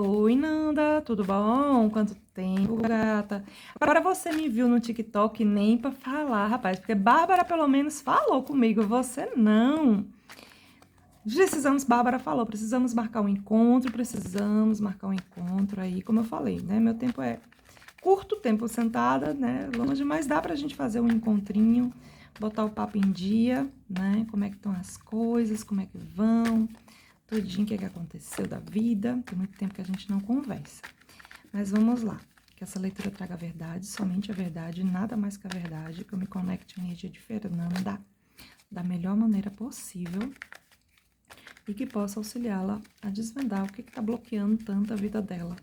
Oi, Nanda, tudo bom? Quanto tempo, gata? Agora você me viu no TikTok nem pra falar, rapaz, porque Bárbara pelo menos falou comigo, você não. Bárbara falou, precisamos marcar um encontro aí, como eu falei, né? Meu tempo é curto tempo sentada, né? Longe, mas dá pra gente fazer um encontrinho, botar o papo em dia, né? Como é que estão as coisas, como é que vão, tudinho, o que aconteceu da vida. Tem muito tempo que a gente não conversa. Mas vamos lá, que essa leitura traga a verdade, somente a verdade, nada mais que a verdade, que eu me conecte à energia de Fernanda da melhor maneira possível e que possa auxiliá-la a desvendar o que está bloqueando tanto a vida dela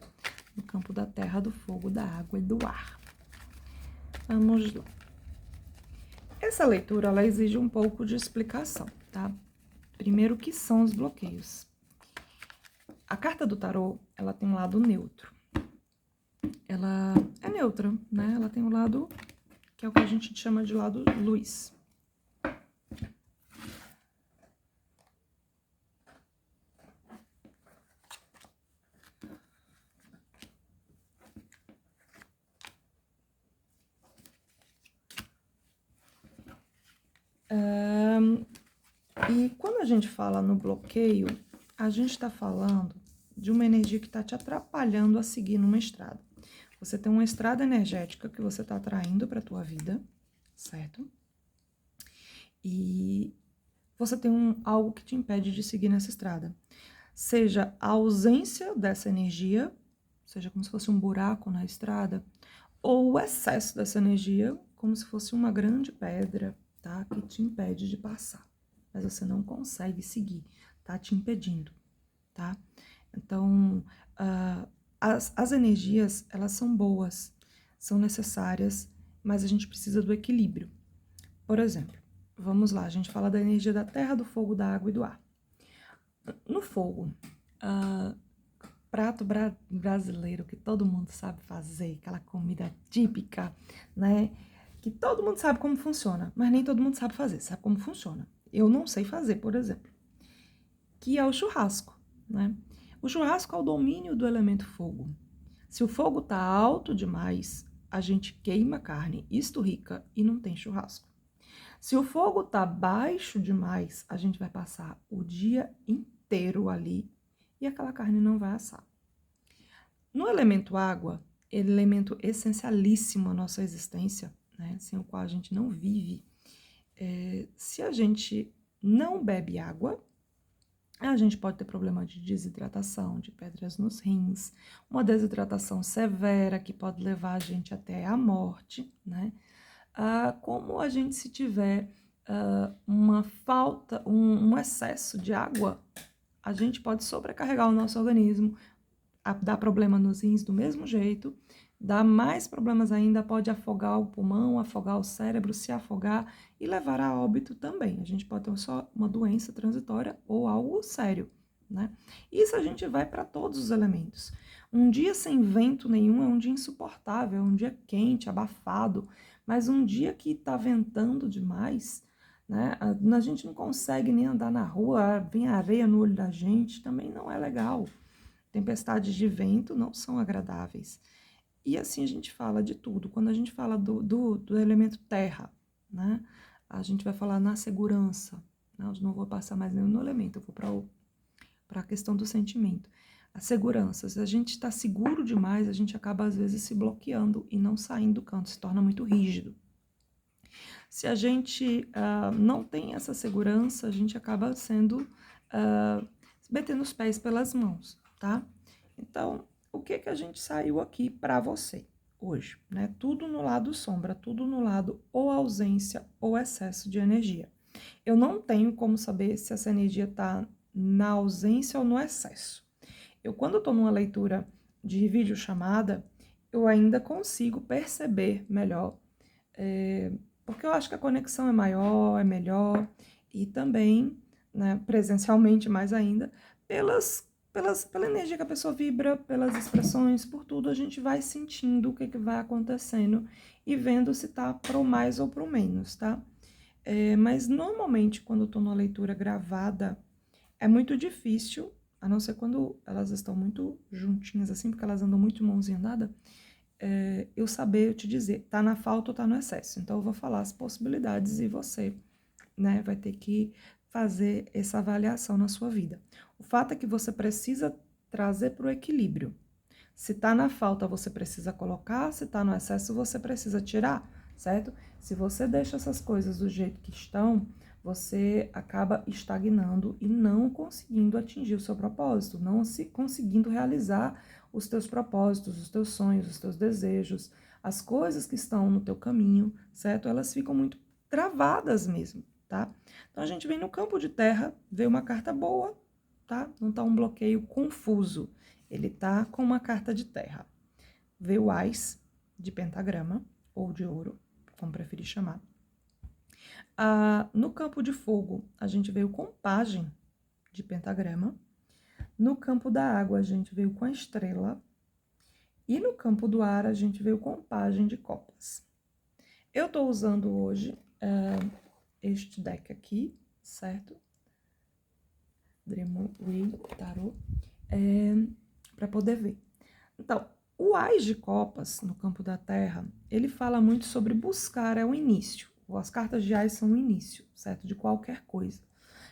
no campo da terra, do fogo, da água e do ar. Vamos lá. Essa leitura, ela exige um pouco de explicação, tá? Primeiro, o que são os bloqueios? A carta do tarô, ela tem um lado neutro. Ela é neutra, né? Ela tem um lado que é o que a gente chama de lado luz. E quando a gente fala no bloqueio, a gente está falando de uma energia que está te atrapalhando a seguir numa estrada. Você tem uma estrada energética que você está atraindo para a tua vida, certo? E você tem algo que te impede de seguir nessa estrada. Seja a ausência dessa energia, seja como se fosse um buraco na estrada, ou o excesso dessa energia, como se fosse uma grande pedra, tá? Que te impede de passar. Mas você não consegue seguir, tá te impedindo, tá? Então, as energias, elas são boas, são necessárias, mas a gente precisa do equilíbrio. Por exemplo, vamos lá, a gente fala da energia da terra, do fogo, da água e do ar. No fogo, prato brasileiro que todo mundo sabe fazer, aquela comida típica, né? Que todo mundo sabe como funciona, mas nem todo mundo sabe fazer, sabe como funciona. Eu não sei fazer, por exemplo, que é o churrasco, né? O churrasco é o domínio do elemento fogo. Se o fogo tá alto demais, a gente queima a carne, esturrica e não tem churrasco. Se o fogo tá baixo demais, a gente vai passar o dia inteiro ali e aquela carne não vai assar. No elemento água, elemento essencialíssimo à nossa existência, né, sem o qual a gente não vive, se a gente não bebe água, a gente pode ter problema de desidratação, de pedras nos rins, uma desidratação severa que pode levar a gente até a morte, né? Como a gente se tiver uma falta, um excesso de água, a gente pode sobrecarregar o nosso organismo, dar problema nos rins do mesmo jeito, dá mais problemas ainda, pode afogar o pulmão, afogar o cérebro, se afogar e levar a óbito também. A gente pode ter só uma doença transitória ou algo sério, né? Isso a gente vai para todos os elementos. Um dia sem vento nenhum é um dia insuportável, é um dia quente, abafado, mas um dia que está ventando demais, né? A gente não consegue nem andar na rua, vem areia no olho da gente, também não é legal. Tempestades de vento não são agradáveis. E assim a gente fala de tudo. Quando a gente fala do elemento terra, né? A gente vai falar na segurança. Né? Eu não vou passar mais nenhum elemento, eu vou para a questão do sentimento. A segurança. Se a gente está seguro demais, a gente acaba às vezes se bloqueando e não saindo do canto, se torna muito rígido. Se a gente não tem essa segurança, a gente acaba sendo metendo os pés pelas mãos, tá? Então, o que a gente saiu aqui para você hoje, né? Tudo no lado sombra, tudo no lado ou ausência ou excesso de energia. Eu não tenho como saber se essa energia tá na ausência ou no excesso. Quando eu tô numa leitura de videochamada, eu ainda consigo perceber melhor, porque eu acho que a conexão é maior, é melhor, e também, né, presencialmente mais ainda, pela energia que a pessoa vibra, pelas expressões, por tudo, a gente vai sentindo o que vai acontecendo e vendo se tá pro mais ou pro menos, tá? Mas normalmente, quando eu tô numa leitura gravada, é muito difícil a não ser quando elas estão muito juntinhas assim, porque elas andam muito de mãozinha dada, eu saber, eu te dizer, tá na falta ou tá no excesso. Então, eu vou falar as possibilidades e você, né, vai ter que fazer essa avaliação na sua vida. O fato é que você precisa trazer para o equilíbrio. Se tá na falta, você precisa colocar, se tá no excesso, você precisa tirar, certo? Se você deixa essas coisas do jeito que estão, você acaba estagnando e não conseguindo atingir o seu propósito, não se conseguindo realizar os teus propósitos, os teus sonhos, os teus desejos, as coisas que estão no teu caminho, certo? Elas ficam muito travadas mesmo, tá? Então a gente vem no campo de terra, vê uma carta boa, tá? Não tá um bloqueio confuso. Ele tá com uma carta de terra. Vê o Ás de pentagrama, ou de ouro, como preferir chamar. No campo de fogo, a gente veio com pajem de pentagrama. No campo da água, a gente veio com a estrela. E no campo do ar, a gente veio com pajem de copas. Eu tô usando hoje este deck aqui, certo? Dremel Tarot, para poder ver. Então, o Ás de Copas, no campo da Terra, ele fala muito sobre buscar, é o início. As cartas de Ás são o início, certo? De qualquer coisa.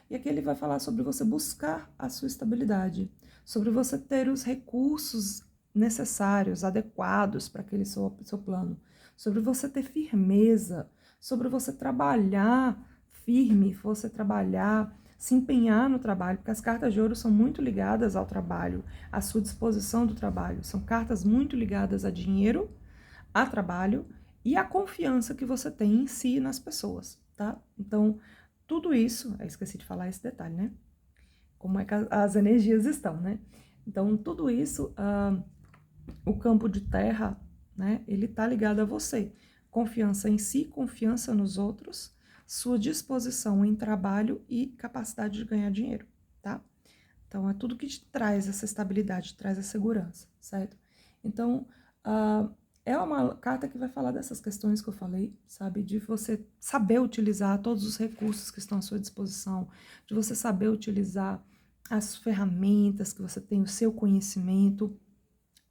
E aqui ele vai falar sobre você buscar a sua estabilidade, sobre você ter os recursos necessários, adequados para aquele seu plano, sobre você ter firmeza, sobre você trabalhar firme, você trabalhar, se empenhar no trabalho, porque as cartas de ouro são muito ligadas ao trabalho, à sua disposição do trabalho. São cartas muito ligadas a dinheiro, a trabalho e a confiança que você tem em si e nas pessoas, tá? Então, tudo isso, eu esqueci de falar esse detalhe, né? Como é que as energias estão, né? Então, tudo isso, o campo de terra, né? Ele tá ligado a você. Confiança em si, confiança nos outros, sua disposição em trabalho e capacidade de ganhar dinheiro, tá? Então, é tudo que te traz essa estabilidade, traz a segurança, certo? Então, é uma carta que vai falar dessas questões que eu falei, sabe? De você saber utilizar todos os recursos que estão à sua disposição, de você saber utilizar as ferramentas que você tem, o seu conhecimento.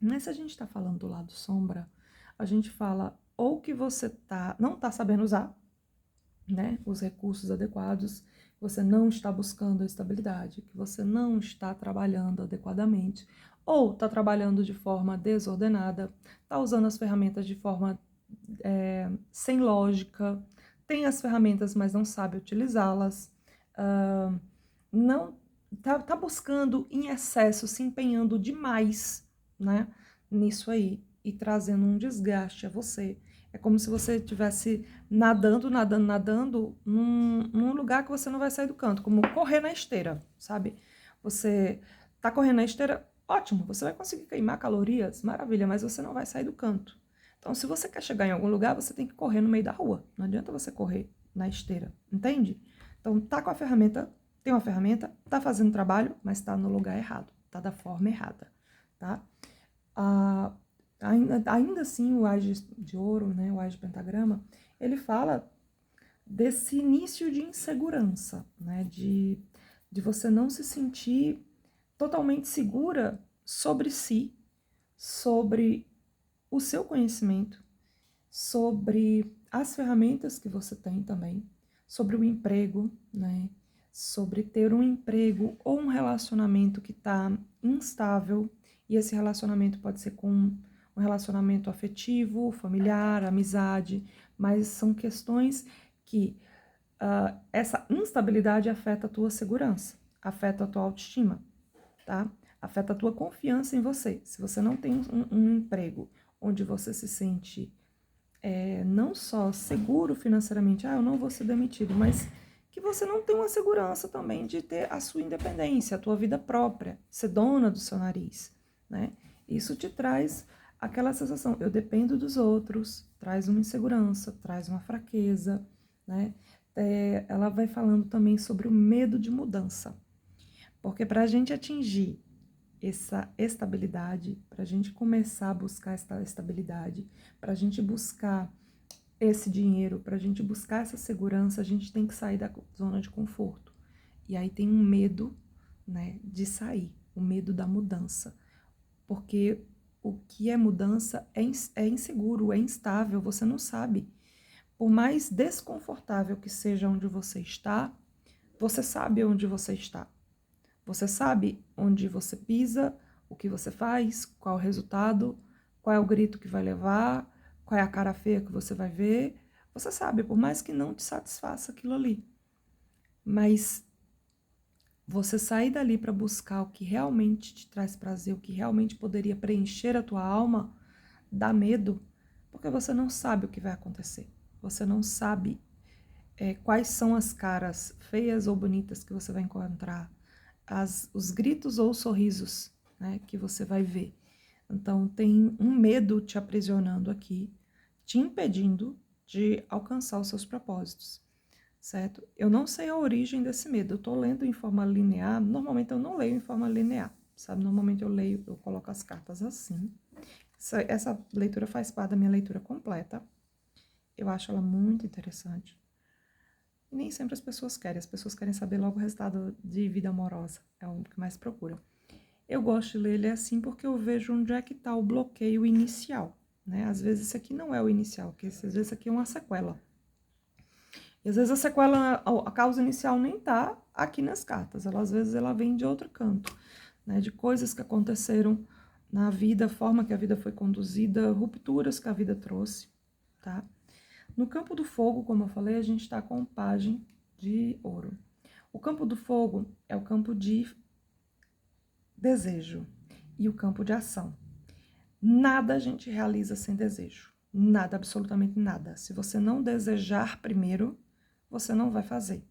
Mas se a gente está falando do lado sombra, a gente fala ou que você não está sabendo usar, né, os recursos adequados, que você não está buscando a estabilidade, que você não está trabalhando adequadamente, ou está trabalhando de forma desordenada, está usando as ferramentas de forma sem lógica, tem as ferramentas, mas não sabe utilizá-las, não tá buscando em excesso, se empenhando demais, né, nisso aí, e trazendo um desgaste a você. É como se você estivesse nadando num lugar que você não vai sair do canto, como correr na esteira, sabe? Você tá correndo na esteira, ótimo, você vai conseguir queimar calorias, maravilha, mas você não vai sair do canto. Então, se você quer chegar em algum lugar, você tem que correr no meio da rua. Não adianta você correr na esteira, entende? Então, tá com a ferramenta, tem uma ferramenta, tá fazendo trabalho, mas tá no lugar errado, tá da forma errada, tá? Ainda assim, o Ás de ouro, né, o Ás de pentagrama, ele fala desse início de insegurança, né, de você não se sentir totalmente segura sobre si, sobre o seu conhecimento, sobre as ferramentas que você tem também, sobre o emprego, né, sobre ter um emprego ou um relacionamento que está instável, e esse relacionamento pode ser com um relacionamento afetivo, familiar, amizade, mas são questões que essa instabilidade afeta a tua segurança, afeta a tua autoestima, tá? Afeta a tua confiança em você. Se você não tem um emprego onde você se sente não só seguro financeiramente, eu não vou ser demitido, mas que você não tem uma segurança também de ter a sua independência, a tua vida própria, ser dona do seu nariz, né? Isso te traz aquela sensação, eu dependo dos outros, traz uma insegurança, traz uma fraqueza, né? Ela vai falando também sobre o medo de mudança, porque para a gente atingir essa estabilidade, para a gente começar a buscar essa estabilidade, para a gente buscar esse dinheiro, para a gente buscar essa segurança, a gente tem que sair da zona de conforto. E aí tem um medo, né, de sair. o medo da mudança. Porque o que é mudança é inseguro, é instável, você não sabe. Por mais desconfortável que seja onde você está, você sabe onde você está. Você sabe onde você pisa, o que você faz, qual é o resultado, qual é o grito que vai levar, qual é a cara feia que você vai ver. Você sabe, por mais que não te satisfaça aquilo ali. Mas você sair dali para buscar o que realmente te traz prazer, o que realmente poderia preencher a tua alma, dá medo, porque você não sabe o que vai acontecer. Você não sabe quais são as caras feias ou bonitas que você vai encontrar, os gritos ou os sorrisos, né, que você vai ver. Então, tem um medo te aprisionando aqui, te impedindo de alcançar os seus propósitos, certo? Eu não sei a origem desse medo. Eu estou lendo em forma linear. Normalmente eu não leio em forma linear, sabe? Normalmente eu coloco as cartas assim. Essa leitura faz parte da minha leitura completa. Eu acho ela muito interessante. E nem sempre as pessoas querem saber logo o resultado de vida amorosa, é o que mais procuram. Eu gosto de ler ele assim porque eu vejo onde é que está o bloqueio inicial, né? Às vezes esse aqui não é o inicial, porque às vezes esse aqui é uma sequela. E às vezes a sequela, a causa inicial nem está aqui nas cartas, às vezes ela vem de outro canto, né? De coisas que aconteceram na vida, a forma que a vida foi conduzida, rupturas que a vida trouxe, tá? No campo do fogo, como eu falei, a gente está com o pajem de ouro. O campo do fogo é o campo de desejo e o campo de ação. Nada a gente realiza sem desejo. Nada, absolutamente nada. Se você não desejar primeiro, você não vai fazer.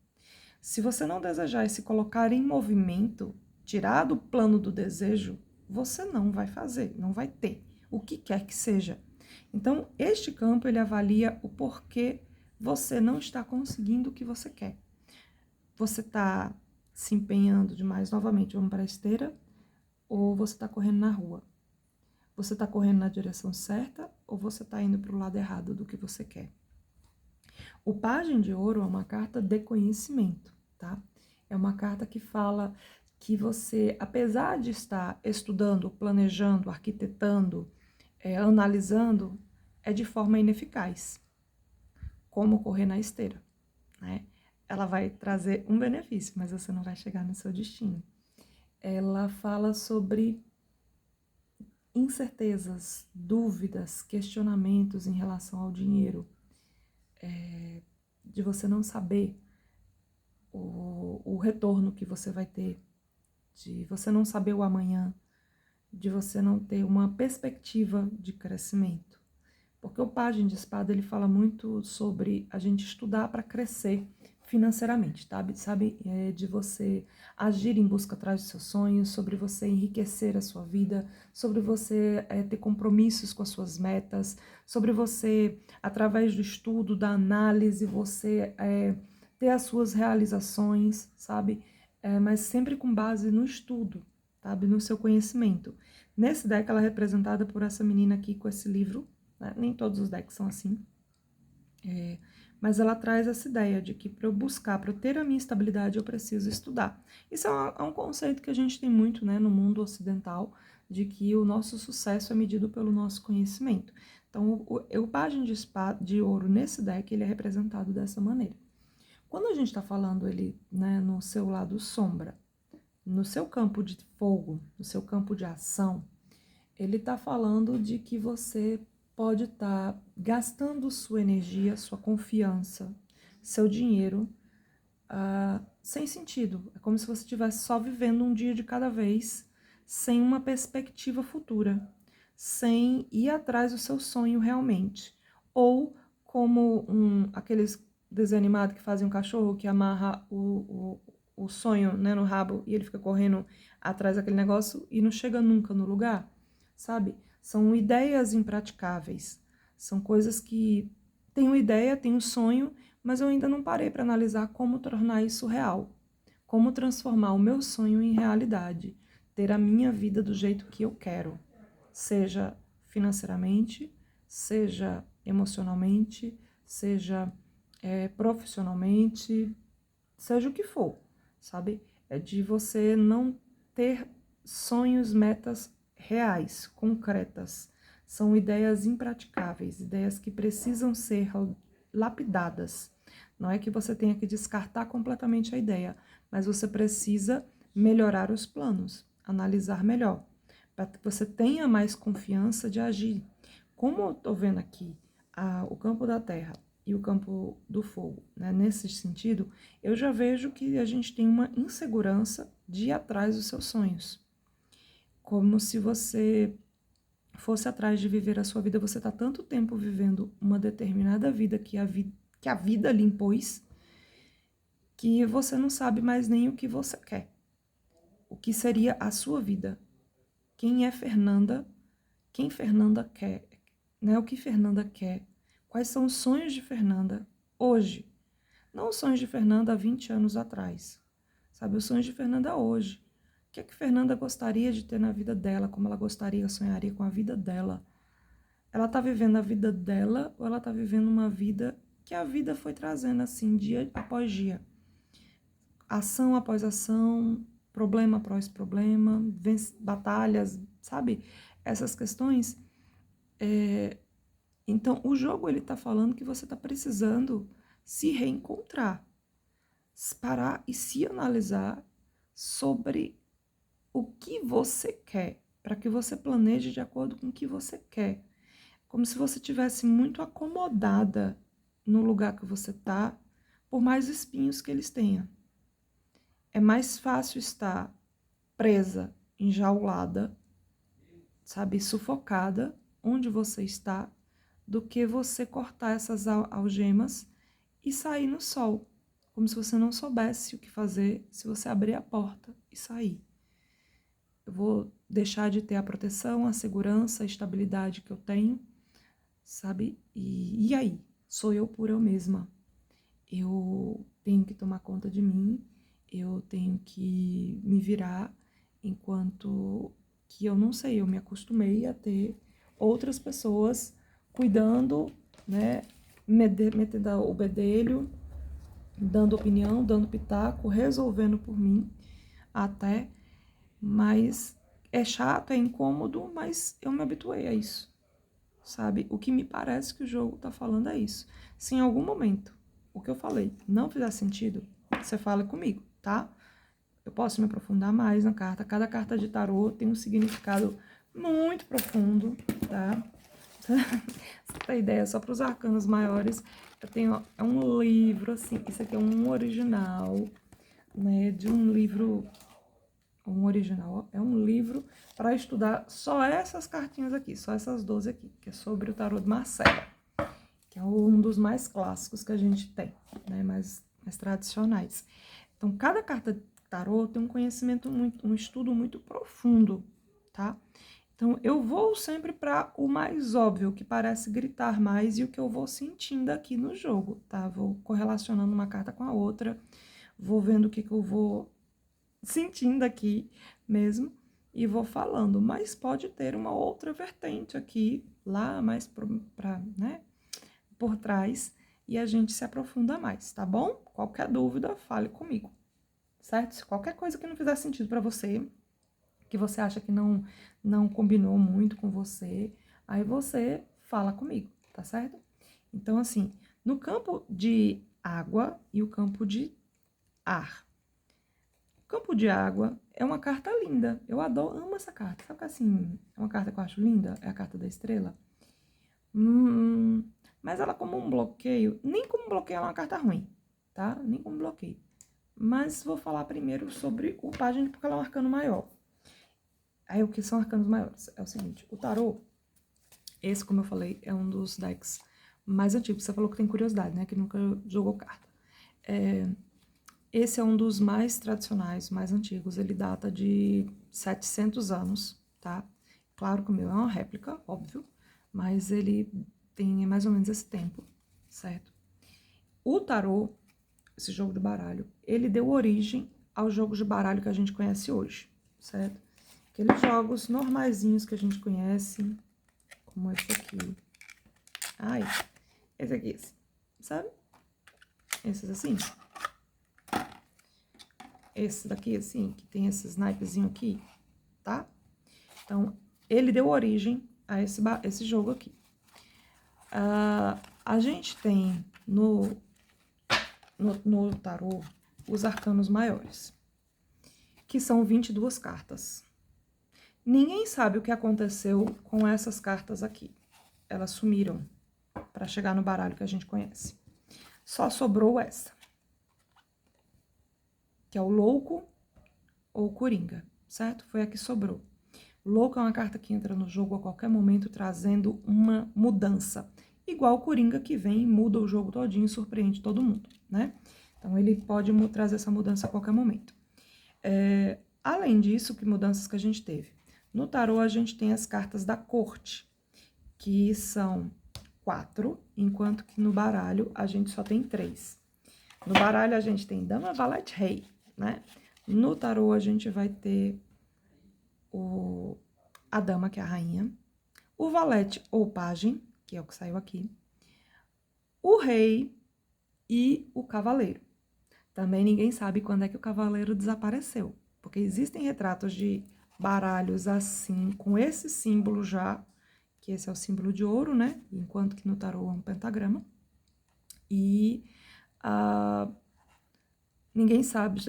Se você não desejar e se colocar em movimento, tirar do plano do desejo, você não vai fazer, não vai ter, o que quer que seja. Então, este campo, ele avalia o porquê você não está conseguindo o que você quer. Você está se empenhando demais, novamente, vamos para a esteira, ou você está correndo na rua? Você está correndo na direção certa ou você está indo para o lado errado do que você quer? O pajem de ouro é uma carta de conhecimento, tá? É uma carta que fala que você, apesar de estar estudando, planejando, arquitetando, analisando, é de forma ineficaz. Como correr na esteira, né? Ela vai trazer um benefício, mas você não vai chegar no seu destino. Ela fala sobre incertezas, dúvidas, questionamentos em relação ao dinheiro, de você não saber o retorno que você vai ter, de você não saber o amanhã, de você não ter uma perspectiva de crescimento. Porque o pajem de espada, ele fala muito sobre a gente estudar para crescer financeiramente, sabe? De você agir em busca atrás dos seus sonhos, sobre você enriquecer a sua vida, sobre você ter compromissos com as suas metas, sobre você, através do estudo, da análise, você ter as suas realizações, sabe? Mas sempre com base no estudo, sabe? No seu conhecimento. Nesse deck, ela é representada por essa menina aqui com esse livro, né? Nem todos os decks são assim. Mas ela traz essa ideia de que para eu buscar, para eu ter a minha estabilidade, eu preciso estudar. Isso é um conceito que a gente tem muito, né, no mundo ocidental, de que o nosso sucesso é medido pelo nosso conhecimento. Então, o pajem de ouro nesse deck, ele é representado dessa maneira. Quando a gente está falando ele, né, no seu lado sombra, no seu campo de fogo, no seu campo de ação, ele está falando de que você pode estar gastando sua energia, sua confiança, seu dinheiro sem sentido. É como se você estivesse só vivendo um dia de cada vez, sem uma perspectiva futura, sem ir atrás do seu sonho realmente. Ou como aqueles desenhos animados que fazem um cachorro que amarra o sonho, né, no rabo e ele fica correndo atrás daquele negócio e não chega nunca no lugar, sabe? São ideias impraticáveis, são coisas que tenho ideia, tenho sonho, mas eu ainda não parei para analisar como tornar isso real, como transformar o meu sonho em realidade, ter a minha vida do jeito que eu quero, seja financeiramente, seja emocionalmente, seja profissionalmente, seja o que for, sabe? É de você não ter sonhos, metas reais, concretas. São ideias impraticáveis, ideias que precisam ser lapidadas. Não é que você tenha que descartar completamente a ideia, mas você precisa melhorar os planos, analisar melhor, para que você tenha mais confiança de agir. Como eu estou vendo aqui o campo da terra e o campo do fogo, né? Nesse sentido, eu já vejo que a gente tem uma insegurança de ir atrás dos seus sonhos. Como se você fosse atrás de viver a sua vida, você está tanto tempo vivendo uma determinada vida que a vida lhe impôs, que você não sabe mais nem o que você quer. O que seria a sua vida? Quem é Fernanda? Quem Fernanda quer? Né? O que Fernanda quer? Quais são os sonhos de Fernanda hoje? Não os sonhos de Fernanda há 20 anos atrás. Sabe, os sonhos de Fernanda hoje. O que é que Fernanda gostaria de ter na vida dela? Como ela gostaria, sonharia com a vida dela? Ela tá vivendo a vida dela ou ela tá vivendo uma vida que a vida foi trazendo assim, dia após dia? Ação após ação, problema após problema, batalhas, sabe? Essas questões. Então, o jogo, ele tá falando que você tá precisando se reencontrar, parar e se analisar sobre o que você quer, para que você planeje de acordo com o que você quer. Como se você tivesse muito acomodada no lugar que você tá, por mais espinhos que eles tenham. É mais fácil estar presa, enjaulada, sabe, sufocada, onde você está, do que você cortar essas algemas e sair no sol, como se você não soubesse o que fazer se você abrir a porta e sair. Eu vou deixar de ter a proteção, a segurança, a estabilidade que eu tenho, sabe? E aí? Sou eu por eu mesma. Eu tenho que tomar conta de mim, eu tenho que me virar, enquanto que eu não sei, eu me acostumei a ter outras pessoas cuidando, né, metendo o bedelho, dando opinião, dando pitaco, resolvendo por mim até, mas é chato, é incômodo, mas eu me habituei a isso, sabe? O que me parece que o jogo tá falando é isso. Se em algum momento o que eu falei não fizer sentido, você fala comigo, tá? Eu posso me aprofundar mais na carta. Cada carta de tarô tem um significado muito profundo, tá? Você tem ideia, só para os arcanos maiores, eu tenho um livro, assim, isso aqui é um original, né, de um livro, é um livro para estudar só essas cartinhas aqui, só essas 12 aqui, que é sobre o tarô de Marcella, que é um dos mais clássicos que a gente tem, né, mais tradicionais. Então, cada carta de tarô tem um conhecimento, um estudo muito profundo, tá? Então, eu vou sempre para o mais óbvio, que parece gritar mais e o que eu vou sentindo aqui no jogo, tá? Vou correlacionando uma carta com a outra, vou vendo o que eu vou sentindo aqui mesmo e vou falando. Mas pode ter uma outra vertente aqui, lá mais né, por trás, e a gente se aprofunda mais, tá bom? Qualquer dúvida, fale comigo, certo? Se qualquer coisa que não fizer sentido para você, que você acha que não combinou muito com você, aí você fala comigo, tá certo? Então, assim, no campo de água e o campo de ar. O campo de água é uma carta linda. Eu amo essa carta. Sabe que assim, é uma carta que eu acho linda? É a carta da estrela. Mas ela como um bloqueio, nem como bloqueio ela é uma carta ruim, tá? Nem como bloqueio. Mas vou falar primeiro sobre o Pajem, porque ela é um arcano maior. Aí, o que são arcanos maiores? É o seguinte, o tarô, esse, como eu falei, é um dos decks mais antigos. Você falou que tem curiosidade, né? Que nunca jogou carta. Esse é um dos mais tradicionais, mais antigos. Ele data de 700 anos, tá? Claro que o meu é uma réplica, óbvio, mas ele tem mais ou menos esse tempo, certo? O tarô, esse jogo de baralho, ele deu origem ao jogo de baralho que a gente conhece hoje, certo? Aqueles jogos normaizinhos que a gente conhece, como esse aqui. Ai, esse aqui, sabe? Esses assim. Esse daqui, assim, que tem esses naipezinho aqui. tá? Então, ele deu origem a esse jogo aqui. A gente tem no tarô os arcanos maiores, que são 22 cartas. Ninguém sabe o que aconteceu com essas cartas aqui. Elas sumiram para chegar no baralho que a gente conhece. Só sobrou essa, que é o louco ou o coringa, certo? Foi a que sobrou. O louco é uma carta que entra no jogo a qualquer momento trazendo uma mudança. Igual o coringa que vem e muda o jogo todinho e surpreende todo mundo, né? Então, ele pode trazer essa mudança a qualquer momento. Além disso, que mudanças que a gente teve? No tarô, a gente tem as cartas da corte, que são 4, enquanto que no baralho a gente só tem 3. No baralho, a gente tem dama, valete, rei, né? No tarô, a gente vai ter a dama, que é a rainha, o valete ou pajem, que é o que saiu aqui, o rei e o cavaleiro. Também ninguém sabe quando é que o cavaleiro desapareceu, porque existem retratos de baralhos assim, com esse símbolo já, que esse é o símbolo de ouro, né? Enquanto que no tarô é um pentagrama. E ninguém sabe,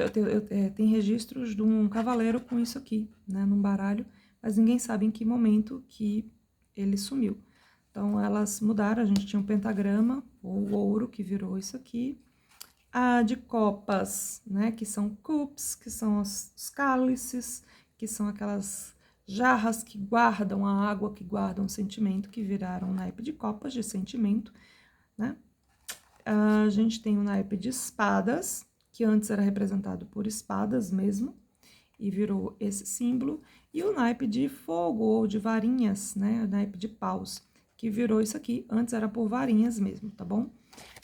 tem registros de um cavaleiro com isso aqui, né, num baralho, mas ninguém sabe em que momento que ele sumiu. Então, elas mudaram, a gente tinha um pentagrama, ou ouro, que virou isso aqui. A de copas, né, que são cups, que são os cálices, que são aquelas jarras que guardam a água, que guardam o sentimento, que viraram naipe de copas, de sentimento, né? A gente tem o naipe de espadas, que antes era representado por espadas mesmo, e virou esse símbolo, e o naipe de fogo, ou de varinhas, né, o naipe de paus, que virou isso aqui, antes era por varinhas mesmo, tá bom?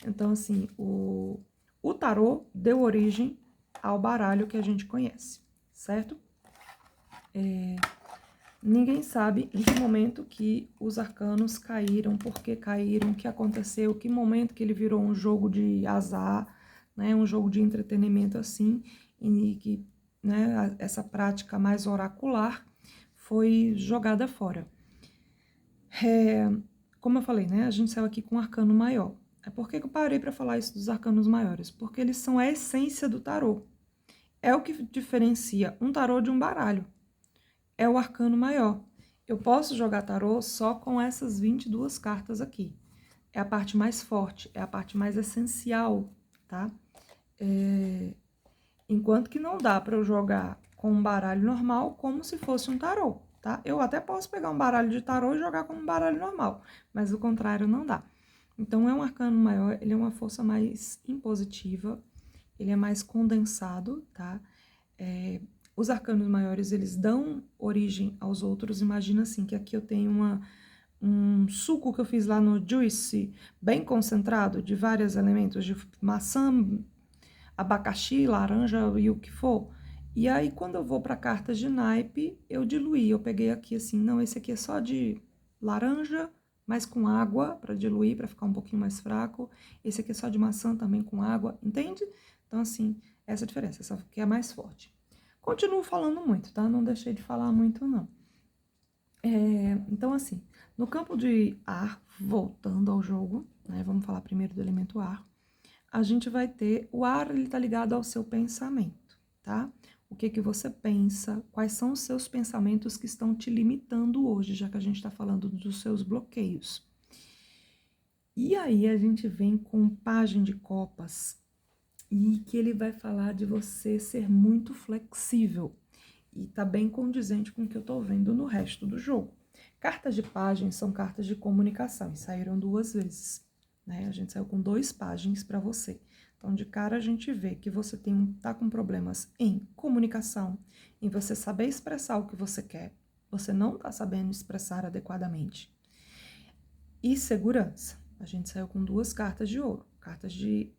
Então, assim, o tarô deu origem ao baralho que a gente conhece, certo? Ninguém sabe em que momento que os arcanos caíram, por que caíram, o que aconteceu, que momento que ele virou um jogo de azar, né, um jogo de entretenimento assim, e que, né, essa prática mais oracular foi jogada fora. Como eu falei, né, a gente saiu aqui com um arcano maior. Por que eu parei para falar isso dos arcanos maiores? Porque eles são a essência do tarô. É o que diferencia um tarô de um baralho. É o arcano maior. Eu posso jogar tarô só com essas 22 cartas aqui. É a parte mais forte, é a parte mais essencial, tá? Enquanto que não dá para eu jogar com um baralho normal como se fosse um tarô, tá? Eu até posso pegar um baralho de tarô e jogar como um baralho normal, mas o contrário não dá. Então, é um arcano maior, ele é uma força mais impositiva, ele é mais condensado, tá? Os arcanos maiores, eles dão origem aos outros. Imagina assim, que aqui eu tenho um suco que eu fiz lá no Juice, bem concentrado, de vários elementos, de maçã, abacaxi, laranja e o que for. E aí, quando eu vou para cartas de naipe, eu diluí. Eu peguei aqui assim, não, esse aqui é só de laranja, mas com água para diluir, para ficar um pouquinho mais fraco. Esse aqui é só de maçã também com água, entende? Então, assim, essa é a diferença, essa aqui é mais forte. Continuo falando muito, tá? Não deixei de falar muito, não. Então, assim, no campo de ar, voltando ao jogo, né? Vamos falar primeiro do elemento ar. A gente vai ter o ar, ele tá ligado ao seu pensamento, tá? O que que você pensa, quais são os seus pensamentos que estão te limitando hoje, já que a gente tá falando dos seus bloqueios. E aí a gente vem com o pajem de copas, e que ele vai falar de você ser muito flexível. E tá bem condizente com o que eu tô vendo no resto do jogo. Cartas de pajem são cartas de comunicação, e saíram 2 vezes, né? A gente saiu com 2 pagens para você. Então, de cara, a gente vê que você tá com problemas em comunicação, em você saber expressar o que você quer, você não tá sabendo expressar adequadamente. E segurança. A gente saiu com 2 cartas de ouro, cartas de,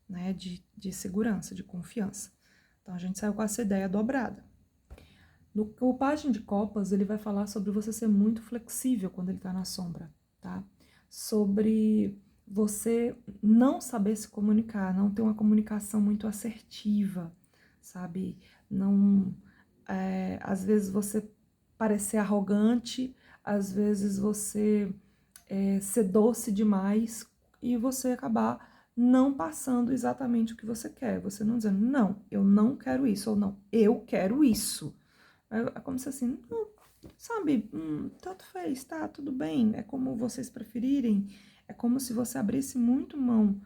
né, de segurança, de confiança. Então, a gente saiu com essa ideia dobrada. O pajem de copas, ele vai falar sobre você ser muito flexível quando ele tá na sombra, tá? Sobre você não saber se comunicar, não ter uma comunicação muito assertiva, sabe? Não às vezes você parecer arrogante, às vezes você ser doce demais e você acabar não passando exatamente o que você quer. Você não dizendo, não, eu não quero isso, ou não, eu quero isso. É como se assim, não, sabe, tanto fez, tá, tudo bem, é como vocês preferirem. É como se você abrisse muito mão,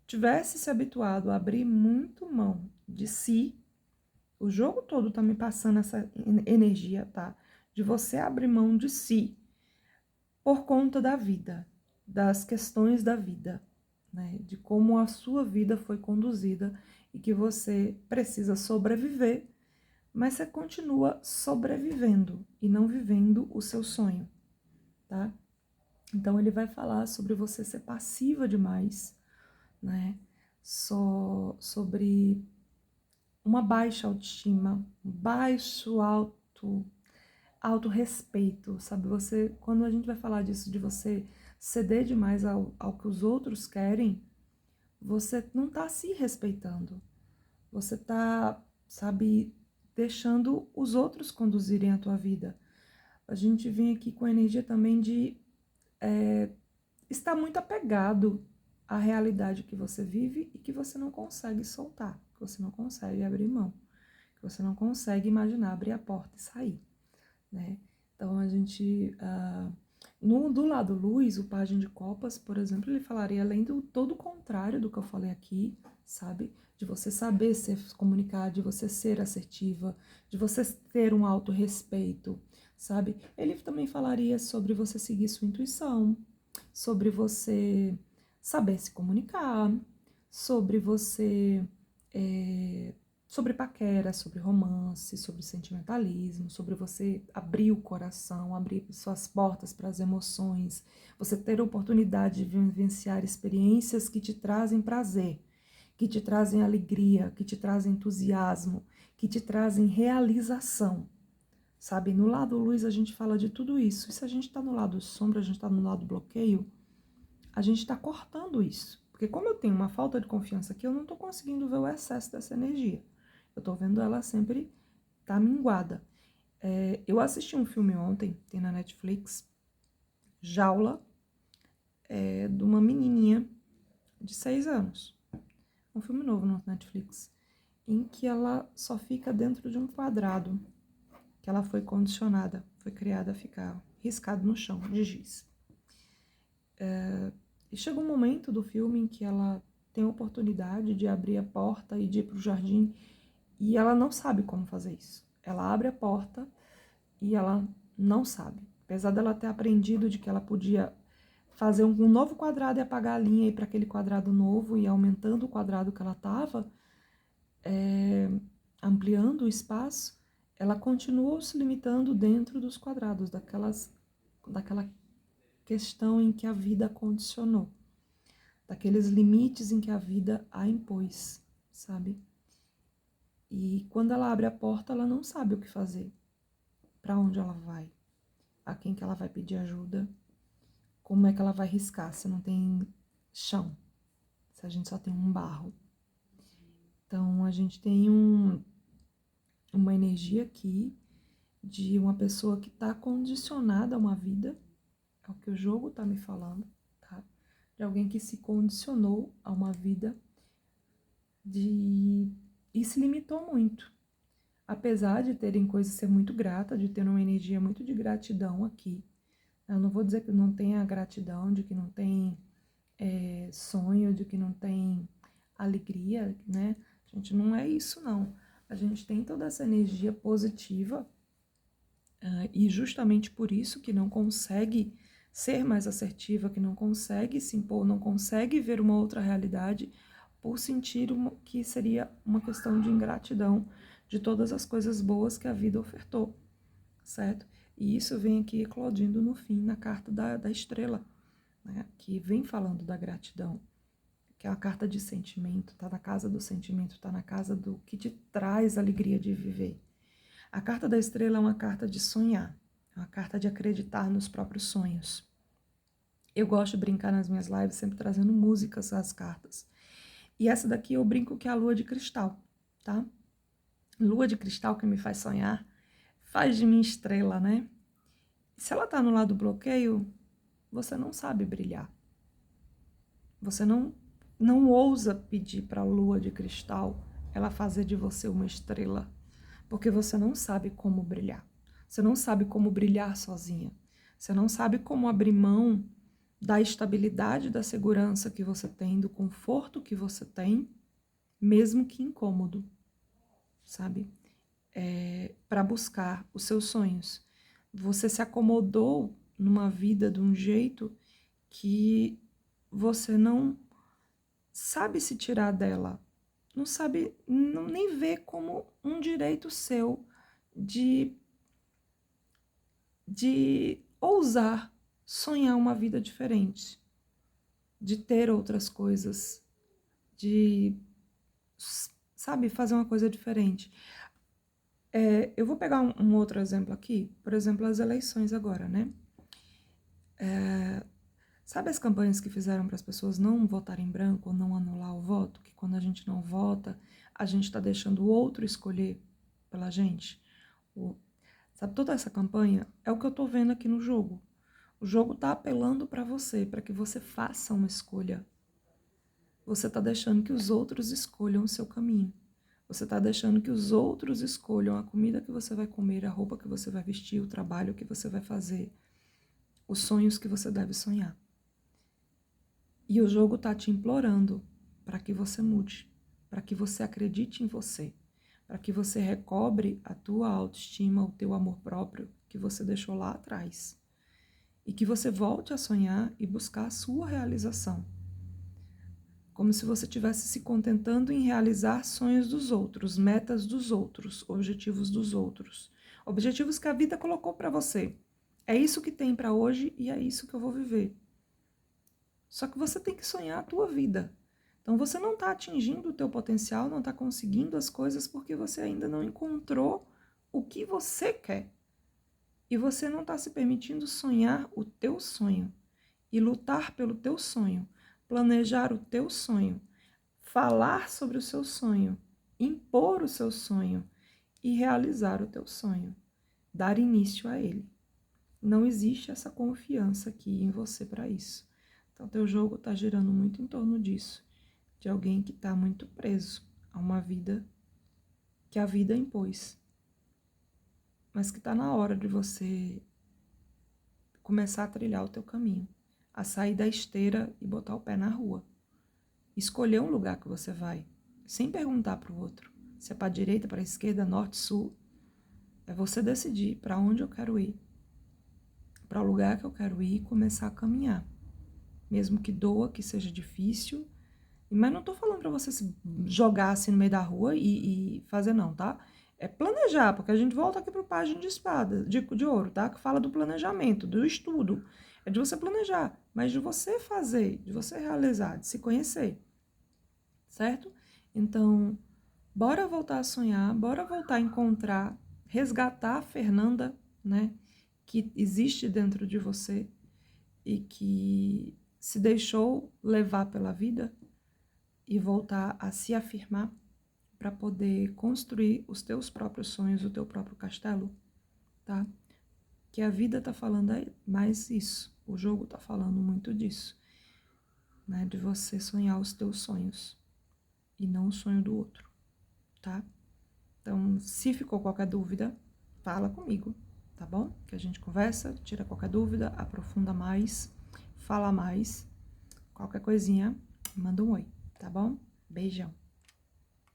tivesse se habituado a abrir muito mão de si. O jogo todo tá me passando essa energia, tá? De você abrir mão de si por conta da vida, das questões da vida, né? De como a sua vida foi conduzida e que você precisa sobreviver, mas você continua sobrevivendo e não vivendo o seu sonho, tá? Então ele vai falar sobre você ser passiva demais, né? Sobre uma baixa autoestima, baixo autorrespeito, sabe? Você, quando a gente vai falar disso, de você ceder demais ao que os outros querem, você não tá se respeitando. Você tá, sabe, deixando os outros conduzirem a tua vida. A gente vem aqui com a energia também de estar muito apegado à realidade que você vive e que você não consegue soltar, que você não consegue abrir mão, que você não consegue imaginar abrir a porta e sair, né? Então a gente, do lado luz, o pajem de copas, por exemplo, ele falaria além do todo o contrário do que eu falei aqui, sabe? De você saber se comunicar, de você ser assertiva, de você ter um autorrespeito, sabe? Ele também falaria sobre você seguir sua intuição, sobre você saber se comunicar, sobre você, sobre paquera, sobre romance, sobre sentimentalismo, sobre você abrir o coração, abrir suas portas para as emoções, você ter a oportunidade de vivenciar experiências que te trazem prazer, que te trazem alegria, que te trazem entusiasmo, que te trazem realização. Sabe, no lado luz a gente fala de tudo isso. E se a gente está no lado sombra, a gente está no lado bloqueio, a gente está cortando isso. Porque como eu tenho uma falta de confiança aqui, eu não estou conseguindo ver o excesso dessa energia. Eu estou vendo ela sempre tá minguada. Eu assisti um filme ontem, tem na Netflix, Jaula, de uma menininha de 6 anos. Um filme novo na Netflix, em que ela só fica dentro de um quadrado, que ela foi condicionada, foi criada a ficar riscado no chão de giz. E chega um momento do filme em que ela tem a oportunidade de abrir a porta e de ir para o jardim, e ela não sabe como fazer isso. Ela abre a porta e ela não sabe. Apesar dela ter aprendido de que ela podia fazer um novo quadrado e apagar a linha e ir para aquele quadrado novo e aumentando o quadrado que ela estava, ampliando o espaço, ela continuou se limitando dentro dos quadrados, daquela questão em que a vida condicionou, daqueles limites em que a vida a impôs, sabe? E quando ela abre a porta, ela não sabe o que fazer, para onde ela vai, a quem que ela vai pedir ajuda, como é que ela vai riscar se não tem chão, se a gente só tem um barro. Então a gente tem uma energia aqui de uma pessoa que está condicionada a uma vida, é o que o jogo está me falando, tá? De alguém que se condicionou a uma vida e se limitou muito. Apesar de terem coisas ser muito grata, de ter uma energia muito de gratidão aqui. Eu não vou dizer que não tenha gratidão, de que não tem sonho, de que não tem alegria, né? Gente, não é isso, não. A gente tem toda essa energia positiva e justamente por isso que não consegue ser mais assertiva, que não consegue se impor, não consegue ver uma outra realidade por sentir que seria uma questão de ingratidão de todas as coisas boas que a vida ofertou, certo? E isso vem aqui eclodindo no fim, na carta da estrela, né? Que vem falando da gratidão, que é a carta de sentimento, tá na casa do sentimento, tá na casa do que te traz alegria de viver. A carta da estrela é uma carta de sonhar, é uma carta de acreditar nos próprios sonhos. Eu gosto de brincar nas minhas lives, sempre trazendo músicas às cartas. E essa daqui eu brinco que é a lua de cristal, tá? Lua de cristal que me faz sonhar, faz de mim estrela, né? Se ela tá no lado do bloqueio, você não sabe brilhar. Você não ousa pedir para a lua de cristal ela fazer de você uma estrela, porque você não sabe como brilhar. Você não sabe como brilhar sozinha. Você não sabe como abrir mão da estabilidade, da segurança que você tem, do conforto que você tem, mesmo que incômodo, sabe? Para buscar os seus sonhos. Você se acomodou numa vida de um jeito que você não sabe se tirar dela, não sabe, nem vê como um direito seu de ousar sonhar uma vida diferente, de ter outras coisas, de, sabe, fazer uma coisa diferente. Eu vou pegar um outro exemplo aqui, por exemplo, as eleições agora, né? Sabe as campanhas que fizeram para as pessoas não votarem em branco ou não anular o voto? Que quando a gente não vota, a gente está deixando o outro escolher pela gente? Sabe, toda essa campanha é o que eu estou vendo aqui no jogo. O jogo está apelando para você, para que você faça uma escolha. Você está deixando que os outros escolham o seu caminho. Você está deixando que os outros escolham a comida que você vai comer, a roupa que você vai vestir, o trabalho que você vai fazer, os sonhos que você deve sonhar. E o jogo está te implorando para que você mude, para que você acredite em você, para que você recobre a tua autoestima, o teu amor próprio que você deixou lá atrás. E que você volte a sonhar e buscar a sua realização. Como se você estivesse se contentando em realizar sonhos dos outros, metas dos outros, objetivos dos outros. Objetivos que a vida colocou para você. É isso que tem para hoje e é isso que eu vou viver. Só que você tem que sonhar a tua vida. Então você não está atingindo o teu potencial, não está conseguindo as coisas porque você ainda não encontrou o que você quer. E você não está se permitindo sonhar o teu sonho e lutar pelo teu sonho, planejar o teu sonho, falar sobre o seu sonho, impor o seu sonho e realizar o teu sonho, dar início a ele. Não existe essa confiança aqui em você para isso. Então, teu jogo está girando muito em torno disso, de alguém que está muito preso a uma vida que a vida impôs, mas que está na hora de você começar a trilhar o teu caminho, a sair da esteira e botar o pé na rua. Escolher um lugar que você vai, sem perguntar para o outro, se é para a direita, para a esquerda, norte, sul. É você decidir para onde eu quero ir, para o lugar que eu quero ir e começar a caminhar. Mesmo que doa, que seja difícil. Mas não estou falando para você se jogar assim no meio da rua e fazer não, tá? É planejar, porque a gente volta aqui para o Página de Espada, de Ouro, tá? Que fala do planejamento, do estudo. É de você planejar, mas de você fazer, de você realizar, de se conhecer, certo? Então, bora voltar a sonhar, bora voltar a encontrar, resgatar a Fernanda, né? Que existe dentro de você e que se deixou levar pela vida e voltar a se afirmar para poder construir os teus próprios sonhos, o teu próprio castelo, tá? Que a vida tá falando mais isso, o jogo tá falando muito disso, né? De você sonhar os teus sonhos e não o sonho do outro, tá? Então, se ficou qualquer dúvida, fala comigo, tá bom? Que a gente conversa, tira qualquer dúvida, aprofunda mais, fala mais, qualquer coisinha, manda um oi, tá bom? Beijão.